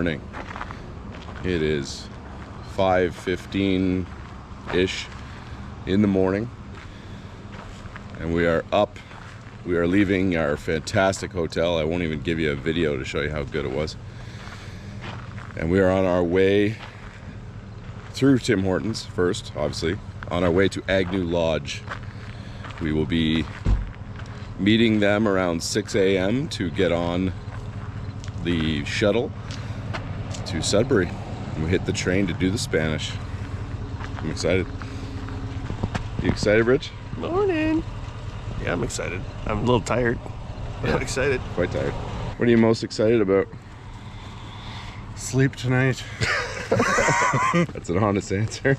Morning. It is 5:15-ish in the morning, and we are up. We are leaving our fantastic hotel. I won't even give you a video to show you how good it was. And we are on our way through Tim Hortons first, obviously, on our way to Agnew Lodge. We will be meeting them around 6 a.m. to get on the shuttle to Sudbury. And we hit the train to do the Spanish. I'm excited. You excited, Rich? Morning. Yeah, I'm excited. I'm a little tired, but I'm excited. Quite tired. What are you most excited about? Sleep tonight. That's an honest answer.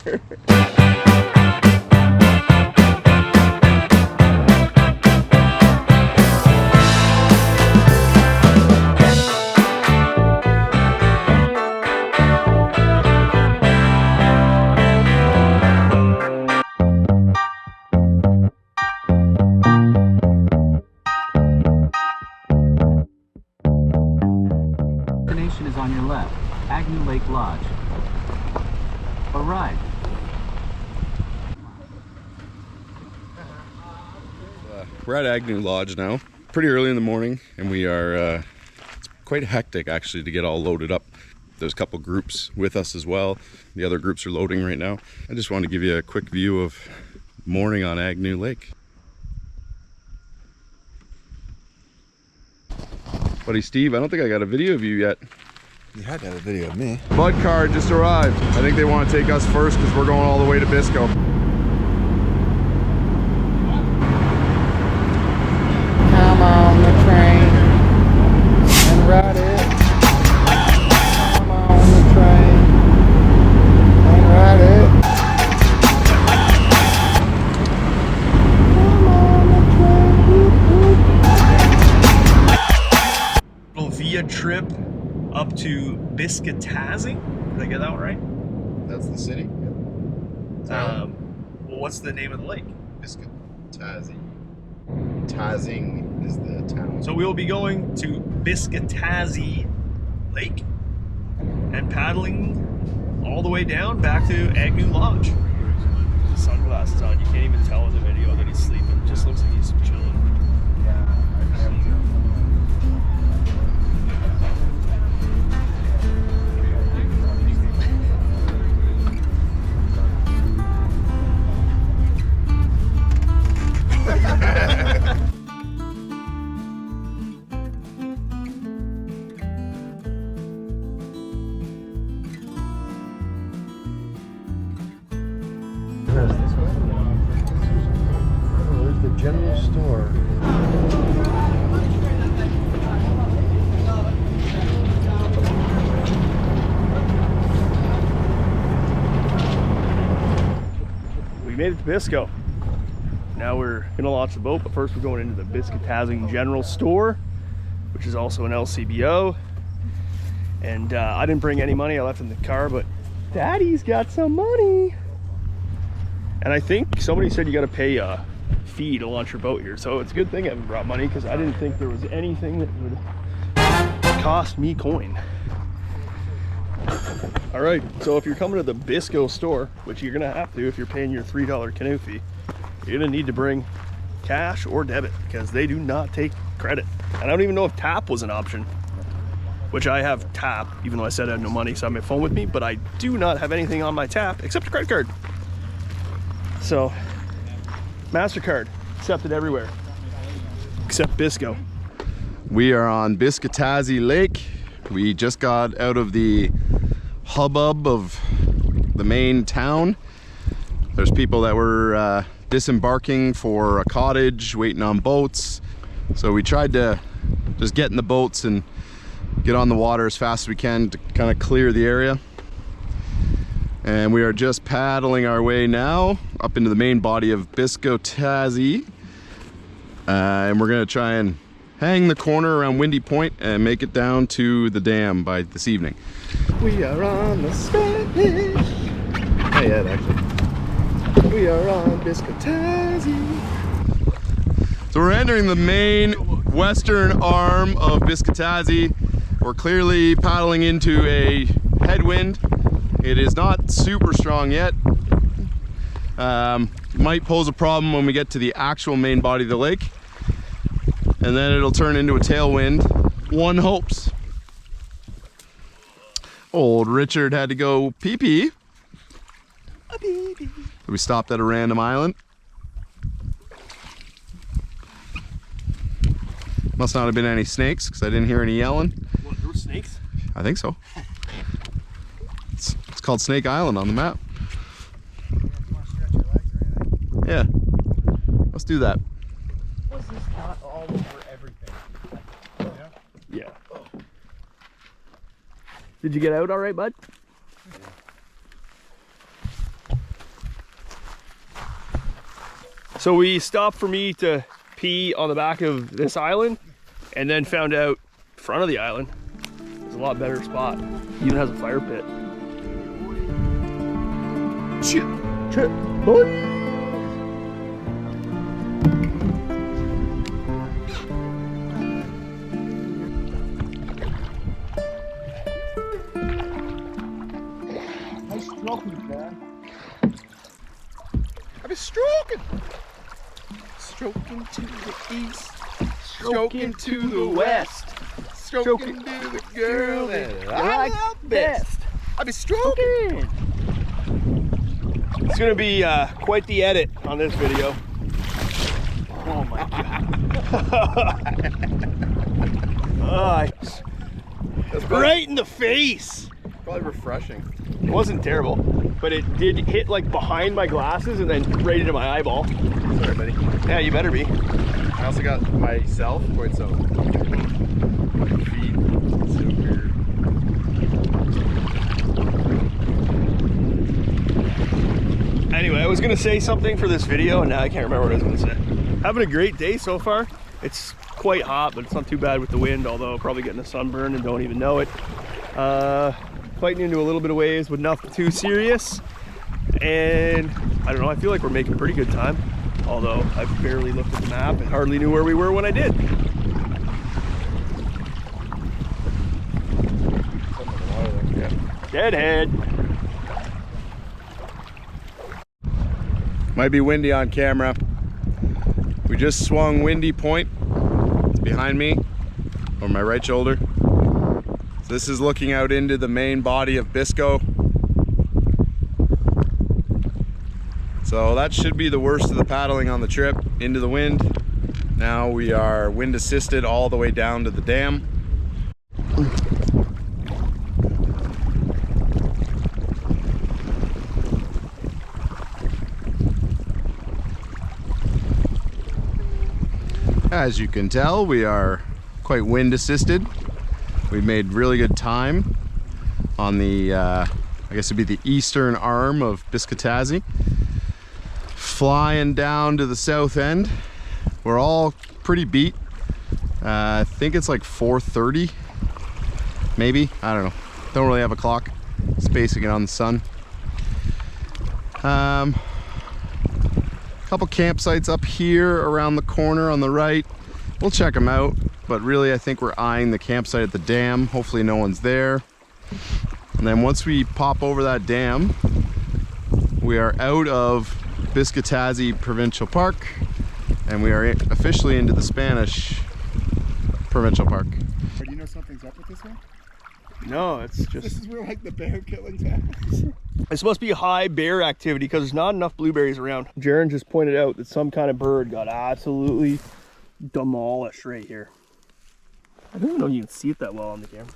Is on your left, Agnew Lake Lodge. Arrive. We're at Agnew Lodge now. Pretty early in the morning, and we are, it's quite hectic actually to get all loaded up. There's a couple groups with us as well. The other groups are loading right now. I just want to give you a quick view of morning on Agnew Lake. Buddy Steve, I don't think I got a video of you yet. You had to have a video of me. Bud car just arrived. I think they want to take us first because we're going all the way to Bisco. Come on the train and ride it. Come on the train and ride it. Come on the train. Little via trip up to Biscotasi. Did I get that one right? That's the city? Well, what's the name of the lake? Biscotasi. Tasing is the town. So we will be going to Biscotasi Lake and paddling all the way down back to Agnew Lodge. Sunglasses on. You can't even tell in the video that he's sleeping. Just looks like he's chilling. Where's the general store? We made it to Bisco. Now we're gonna launch the boat, but first we're going into the Biscotasing General Store, which is also an LCBO. And I didn't bring any money, I left in the car, but Daddy's got some money. And I think somebody said you gotta pay a fee to launch your boat here. So it's a good thing I haven't brought money because I didn't think there was anything that would cost me coin. All right, so if you're coming to the Bisco store, which you're gonna have to if you're paying your $3 canoe fee, you're gonna need to bring cash or debit because they do not take credit. And I don't even know if tap was an option, which I have tap, even though I said I had no money, so I have my phone with me, but I do not have anything on my tap except a credit card. So, MasterCard, accepted everywhere, except Bisco. We are on Biscotasi Lake. We just got out of the hubbub of the main town. There's people that were disembarking for a cottage, waiting on boats. So we tried to just get in the boats and get on the water as fast as we can to kind of clear the area. And we are just paddling our way now up into the main body of Biscotasi. And we're gonna try and hang the corner around Windy Point and make it down to the dam by this evening. We are on the Spanish. Not yet, actually. We are on Biscotasi. So we're entering the main western arm of Biscotasi. We're clearly paddling into a headwind. It is not super strong yet. Might pose a problem when we get to the actual main body of the lake, and then it'll turn into a tailwind. One hopes. Old Richard had to go pee-pee. We stopped at a random island. Must not have been any snakes because I didn't hear any yelling. What, there were snakes? I think so. It's called Snake Island on the map. Yeah, let's do that. Was this not all over everything? Yeah. Did you get out all right, bud? So we stopped for me to pee on the back of this island, and then found out front of the island is a lot better spot. It even has a fire pit. Shit, boy. Nice stroking, man. I've been stroking. Stroking to the east, stroking to the west, stroking to the girl that I love best. I've been stroking. It's gonna be quite the edit on this video. Oh my god. That's Right in the face. probably refreshing. It wasn't terrible, but it did hit like behind my glasses and then right into my eyeball. Sorry, buddy. Yeah, you better be. I also got myself quite some feet. So weird. Anyway, I was gonna say something for this video and now I can't remember what I was gonna say. Having a great day so far. It's quite hot, but it's not too bad with the wind, although probably getting a sunburn and don't even know it. Fighting into a little bit of waves, but nothing too serious. And I don't know, I feel like we're making pretty good time. Although I barely looked at the map and hardly knew where we were when I did. Deadhead. Might be windy on camera. We just swung Windy Point. It's behind me, on my right shoulder. So this is looking out into the main body of Bisco. So that should be the worst of the paddling on the trip, into the wind. Now we are wind assisted all the way down to the dam. As you can tell, we are quite wind assisted. We've made really good time on the, I guess it'd be the eastern arm of Biscotasi. Flying down to the south end. We're all pretty beat. I think it's like 4:30, maybe. I don't know. Don't really have a clock. Spacing it on the sun. Couple campsites up here around the corner on the right. We'll check them out, but really I think we're eyeing the campsite at the dam. Hopefully no one's there. And then once we pop over that dam, we are out of Biscotasi Provincial Park, and we are officially into the Spanish Provincial Park. Do you know something's up with this one? No, it's This just... is where like the bear killing's happens. It's supposed to be high bear activity because there's not enough blueberries around. Jarin just pointed out that some kind of bird got absolutely demolished right here. I don't know if you can see it that well on the camera.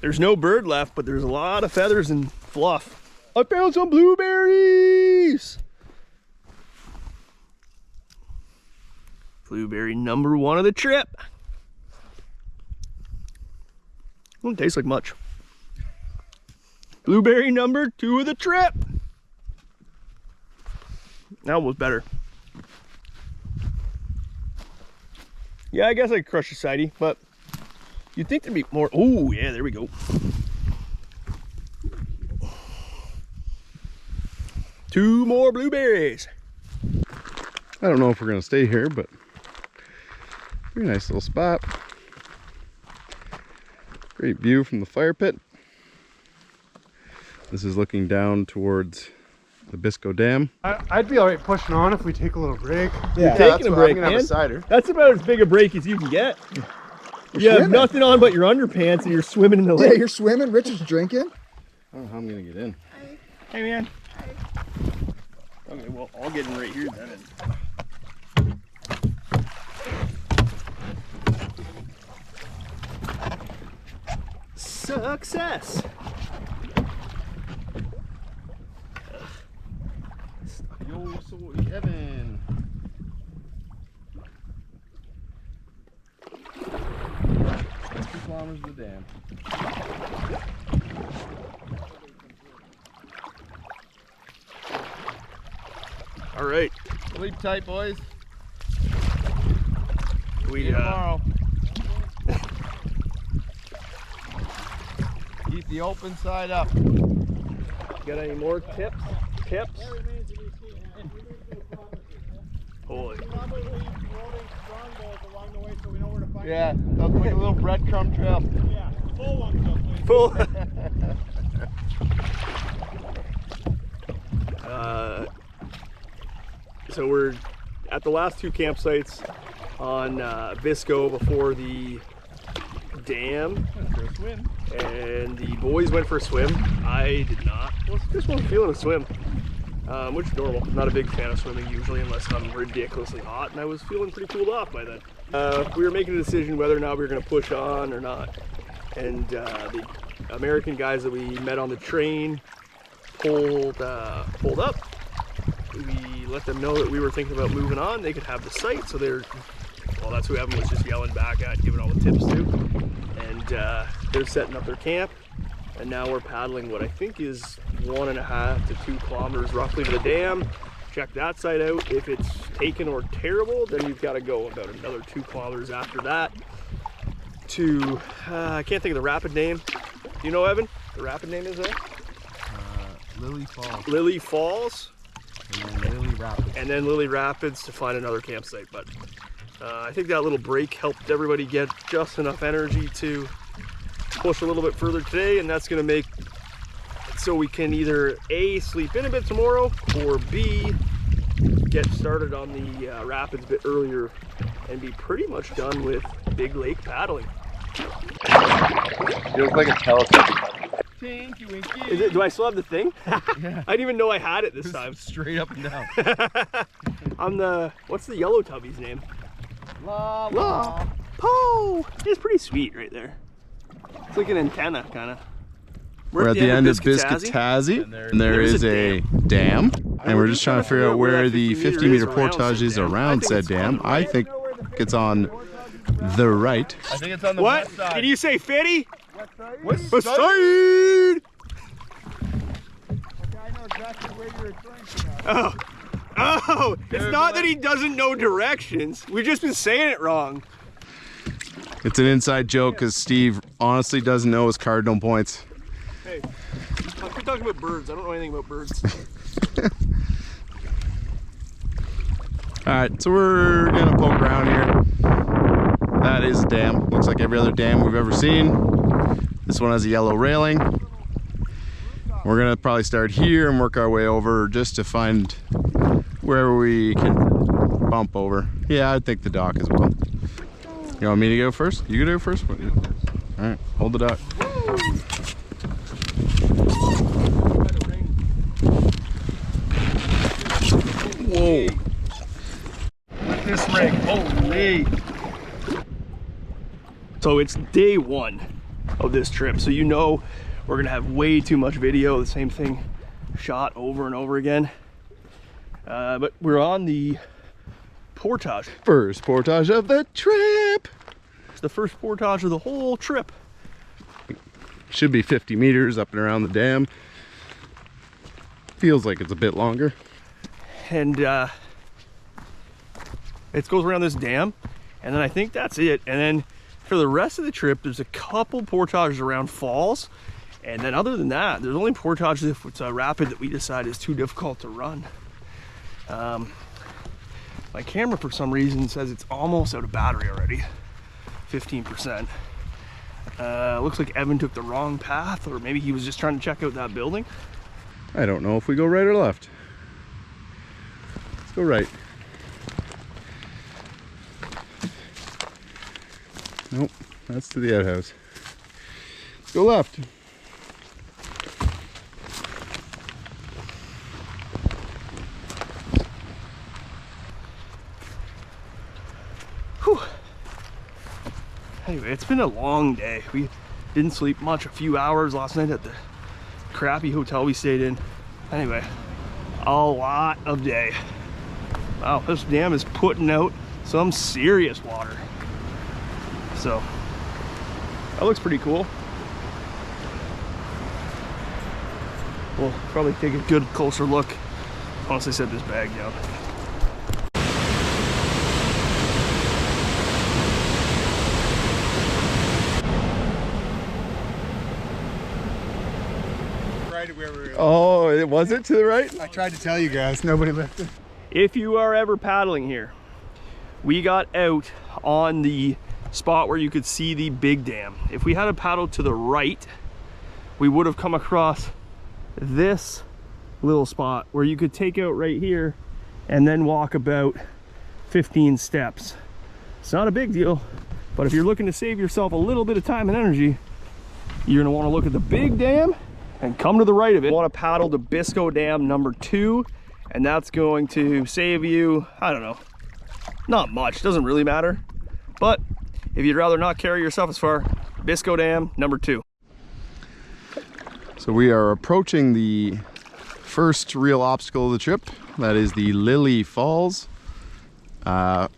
There's no bird left, but there's a lot of feathers and fluff. I found some blueberries! Blueberry number one of the trip. Don't taste like much. Blueberry number two of the trip. That was better. Yeah, I guess I crushed a sidey, but you'd think there'd be more. Oh, yeah, there we go. 2 more blueberries. I don't know if we're gonna stay here, but pretty nice little spot. Great view from the fire pit. This is looking down towards the Bisco Dam. I'd be all right pushing on if we take a little break. Yeah, taking a break, man. That's about as big a break as you can get. You have nothing on but your underpants and you're swimming in the lake. Yeah, you're swimming. Rich is drinking. I don't know how I'm gonna get in. Hey, man. Okay, well, I'll get in right here then. Success. Yo, soy Evan. 2 kilometers to the dam. All right. Sleep tight, boys. We Tomorrow. Keep the open side up. got any more tips? Holy. Yeah, that's like a little breadcrumb trail. Yeah, full one though, please. Full. So we're at the last 2 campsites on Bisco before the dam, and the boys went for a swim. I did not. Well, just wasn't feeling a swim, which is normal. I'm not a big fan of swimming usually unless I'm ridiculously hot, and I was feeling pretty cooled off by then. We were making a decision whether or not we were going to push on or not, and the American guys that we met on the train pulled up. We let them know that we were thinking about moving on. They could have the site, so that's who Evan was just yelling back at, giving all the tips to. And they're setting up their camp, and now we're paddling what I think is 1.5 to 2 kilometers roughly to the dam. Check that site out. If it's taken or terrible, then you've got to go about another 2 kilometers after that to, I can't think of the rapid name. Do you know, Evan? The rapid name is there? Lillie Falls. Lillie Falls. And then Lillie Rapids. And then Lillie Rapids to find another campsite. But I think that little break helped everybody get just enough energy to push a little bit further today, and that's going to make it so we can either A, sleep in a bit tomorrow, or B, get started on the rapids a bit earlier and be pretty much done with big lake paddling. You look like a Teletubby. Tinky Winky. Is it, do I still have the thing? Yeah. I didn't even know I had it this time. Straight up and down. I'm the, what's the yellow tubby's name? La. Po! It's pretty sweet right there. It's like an antenna, kind of. We're at the end of Biscotasi, and there is a dam, and we're just trying to figure out where the 50-meter portage is around said dam. I think it's on the right. I think it's on the what? west side. Did you say 50? West West side. side! I know exactly where you're referring to now. Oh, it's not that he doesn't know directions. We've just been saying it wrong. It's an inside joke because Steve honestly doesn't know his cardinal points. Hey, we're talking about birds. I don't know anything about birds. Alright, so we're gonna poke around here. That is a dam. Looks like every other dam we've ever seen. This one has a yellow railing. We're gonna probably start here and work our way over just to find where we can bump over. Yeah, I'd think the dock as well. You want me to go first? You gonna go first? Alright, hold the dock. Whoa. This rig, holy. So it's day 1 of this trip. So you know we're gonna have way too much video, the same thing shot over and over again. But we're on the portage. First portage of the trip. It's the first portage of the whole trip. Should be 50 meters up and around the dam. Feels like it's a bit longer. And it goes around this dam, and then I think that's it. And then for the rest of the trip, there's a couple portages around falls, And then other than that, there's only portages if it's a rapid that we decide is too difficult to run. My camera for some reason says it's almost out of battery already, 15%. Looks like Evan took the wrong path, or maybe he was just trying to check out that building. I don't know if we go right or left. Let's go right. Nope, that's to the outhouse. Let's go left. Whew. Anyway, it's been a long day. We didn't sleep much, a few hours last night at the crappy hotel we stayed in. Anyway, a lot of day. Wow, this dam is putting out some serious water. So, that looks pretty cool. We'll probably take a good closer look once I set this bag down. Oh, was it to the right? I tried to tell you guys, nobody listened. If you are ever paddling here, we got out on the spot where you could see the big dam. If we had a paddle to the right, we would have come across this little spot where you could take out right here and then walk about 15 steps. It's not a big deal, but if you're looking to save yourself a little bit of time and energy, you're gonna wanna look at the big dam and come to the right of it. You wanna paddle to Bisco Dam number 2, and that's going to save you, I don't know, not much, doesn't really matter. But if you'd rather not carry yourself as far, Bisco Dam number 2. So we are approaching the first real obstacle of the trip. That is the Lillie Falls.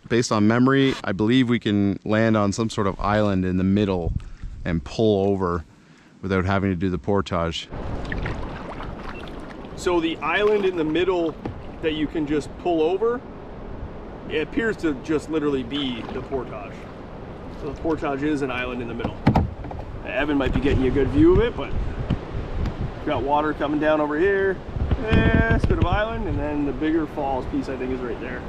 Based on memory, I believe we can land on some sort of island in the middle and pull over without having to do the portage. So the island in the middle that you can just pull over, it appears to just literally be the portage. So the portage is an island in the middle. Evan might be getting you a good view of it, but you've got water coming down over here. This bit of island, and then the bigger falls piece I think is right there.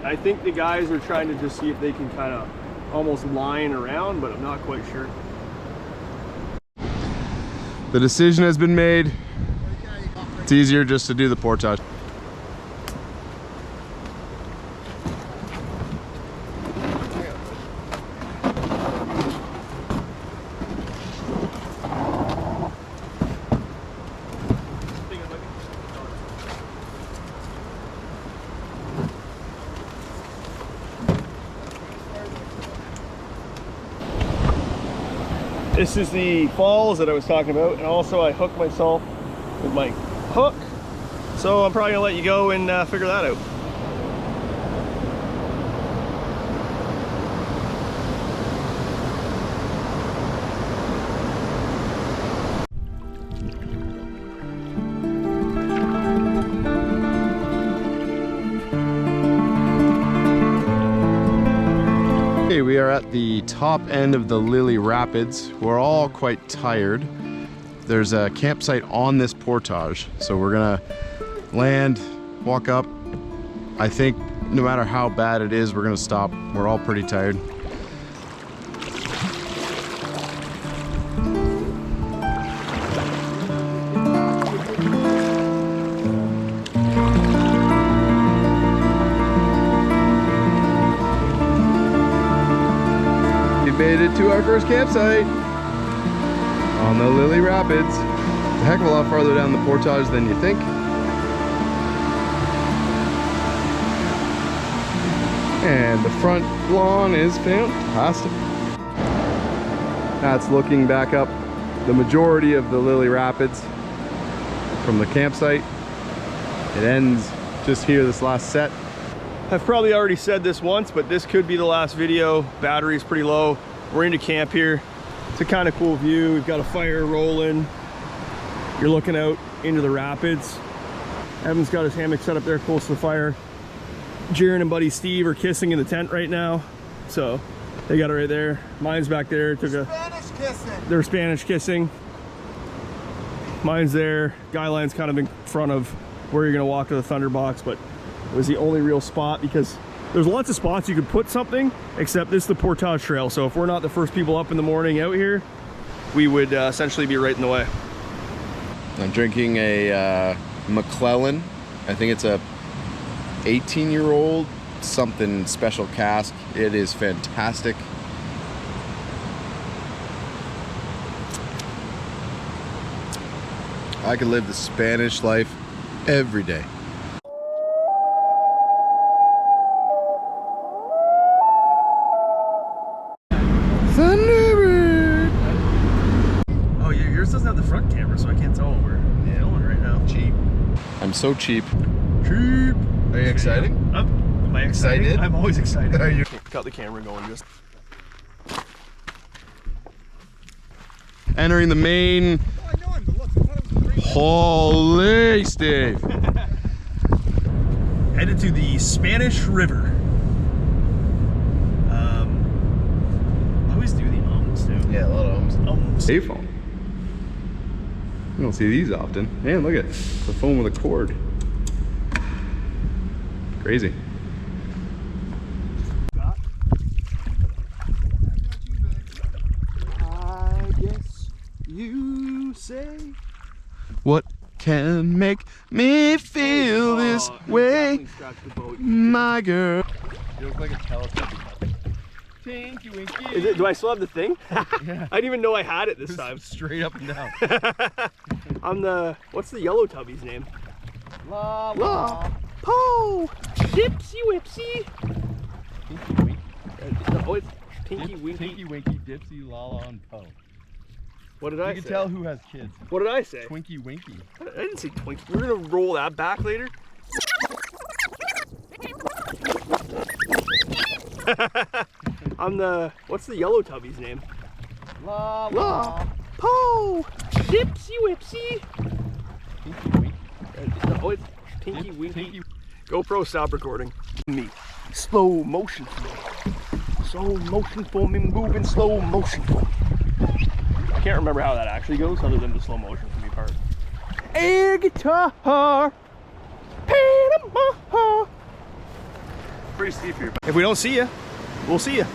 I think the guys are trying to just see if they can kind of almost line around, but I'm not quite sure. The decision has been made. It's easier just to do the portage. This is the falls that I was talking about, and also I hooked myself with my hook, so I'm probably gonna let you go and figure that out. Okay, we are at the top end of the Lillie Rapids. We're all quite tired. There's a campsite on this portage, so we're gonna land, walk up. I think no matter how bad it is, we're gonna stop. We're all pretty tired. Made it to our first campsite on the Lillie Rapids. It's a heck of a lot farther down the portage than you think. And the front lawn is fantastic. That's looking back up the majority of the Lillie Rapids from the campsite. It ends just here, this last set. I've probably already said this once, but this could be the last video. Battery's pretty low. We're into camp here. It's a kind of cool view. We've got a fire rolling. You're looking out into the rapids. Evan's got his hammock set up there close to the fire. Jarin and buddy Steve are kissing in the tent right now. So they got it right there. Mine's back there. They're Spanish kissing. Mine's there. Guy line's kind of in front of where you're gonna walk to the Thunderbox, but it was the only real spot because there's lots of spots you could put something, except this is the portage trail. So if we're not the first people up in the morning out here, we would essentially be right in the way. I'm drinking a McClellan. I think it's a 18-year-old something special cask. It is fantastic. I could live the Spanish life every day. Thunderbird! Oh, yours doesn't have the front camera, so I can't tell what we're filming right now. Cheap. I'm so cheap. Cheap! Are you excited? Am I excited? I'm always excited. Are you? Got the camera going just. Entering the main. Oh, I know him, but look, I thought it was great. Holy Steve! Headed to the Spanish River. I always do the ums too. Yeah, a lot of ums. Ums. Payphone. You don't see these often. Man, look at it. It's a phone with a cord. Crazy. I guess you say. What can make me feel this way, my girl? You look like a Teletubby. Tinky Winky. Is it? Do I still have the thing? Yeah. I didn't even know I had it this time. Straight up and down. I'm the. What's the yellow tubby's name? La La. Po. Dipsy Whipsy. Tinky Winky. No, it's Tinky Winky. Tinky Winky, Dipsy, Lala, and Po. What did I say? You can tell who has kids. What did I say? Twinky Winky. I didn't say Twinkie. We're gonna roll that back later. I'm the. What's the yellow tubby's name? La La. Po. Dipsy Whipsy. Tinky Winky. No, it's Tinky Winky. Tinky. GoPro, stop recording. Me. Slow motion for me. Slow motion for me, moving slow motion for me. I can't remember how that actually goes other than the slow motion for me part. Air guitar. Panama. Pretty steep here. If we don't see you, we'll see you.